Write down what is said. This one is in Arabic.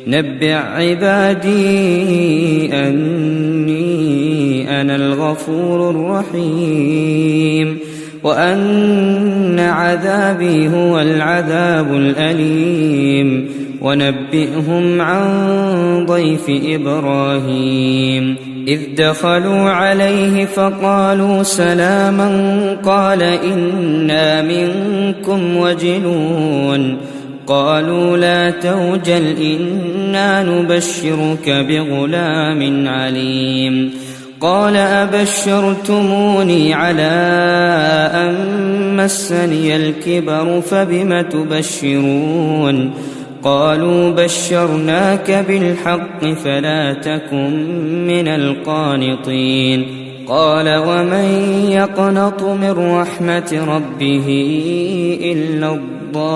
نبئ عبادي أني أنا الغفور الرحيم وأن عذابي هو العذاب الأليم ونبئهم عن ضيف إبراهيم إذ دخلوا عليه فقالوا سلاما قال إنا منكم وجلون قالوا لا توجل إنا نبشرك بغلام عليم قال أبشرتموني على أن مسني الكبر فبم تبشرون قالوا بشرناك بالحق فلا تكن من القانطين قال ومن يقنط من رحمة ربه إلا الضالون